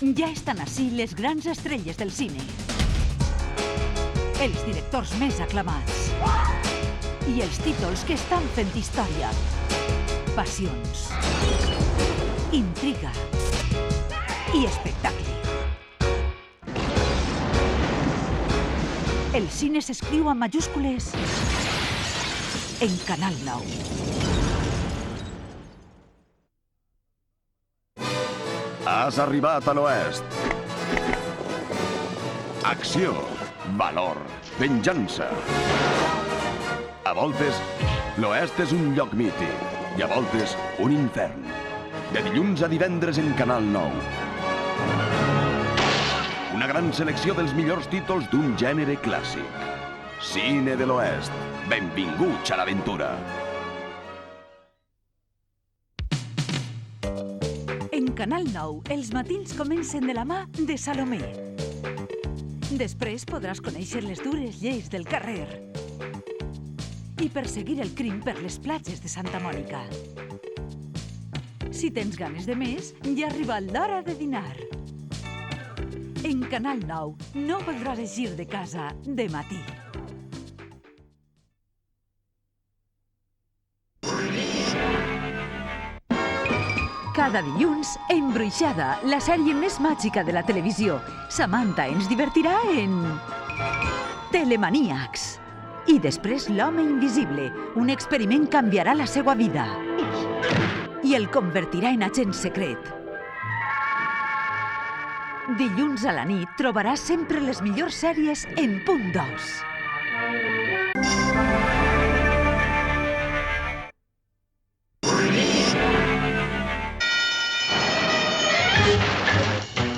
Ja estan ací les grans estrelles del cine. Els directors més aclamats. I els títols que estan fent història. Passions. Intriga. I espectacle. El cine s'escriu amb majúscules en Canal 9. Has arribat a l'Oest. Acció, valor, venjança. A voltes, l'Oest és un lloc mític i a voltes un infern. De dilluns a divendres en Canal 9. Una gran selecció dels millors títols d'un gènere clàssic. Cine de l'Oest. Benvinguts a l'aventura. En Canal 9, els matins comencen de la mà de Salomé. Després podràs conèixer les dures lleis del carrer i perseguir el crim per les platges de Santa Mònica. Si tens ganes de més, ja ha arribat l'hora de dinar. En Canal 9 no voldràs eixir de casa de matí. Cada dilluns, Embruixada, la sèrie més màgica de la televisió. Samantha ens divertirà en Telemaníacs. I després L'home invisible. Un experiment canviarà la seva vida i el convertirà en agent secret. Dilluns a la nit trobaràs sempre les millors sèries en Punt 2.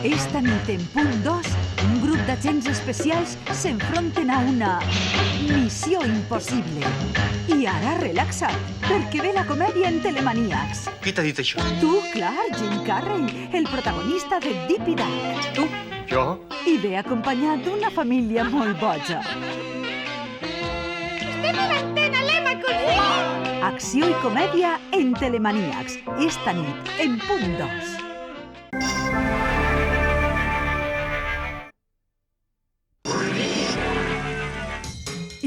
Esta nit en Punt 2, un grup d'agents especials s'enfronten a una missió impossible. I ara relaxa't, perquè ve la comèdia en Telemaníacs. Qui t'ha dit això? Tu, clar, Jim Carrey, el protagonista de Deep i Dark. Tu? Jo? I ve acompanyat d'una família molt boja. Estem a l'antena, l'hem aconseguit! Acció i comèdia en Telemaníacs. Esta nit en Punt 2.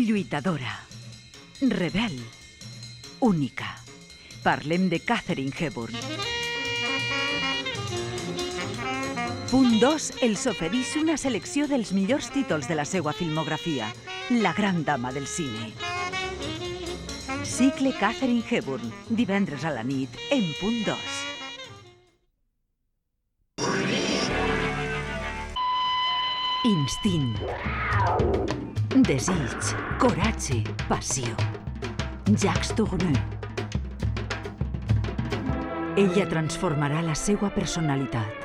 Lluitadora, rebel, única. Parlem de Katharine Hepburn. Punt 2 els ofereix una selecció dels millors títols de la seva filmografia. La gran dama del cine. Cicle Katharine Hepburn, divendres a la nit en Punt 2. Instint. Desig, coratge, passió. Jacques Tourneur. Ella transformarà la seva personalitat.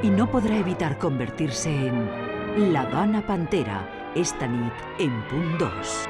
I no podrà evitar convertir-se en la dona pantera esta nit en Punt 2.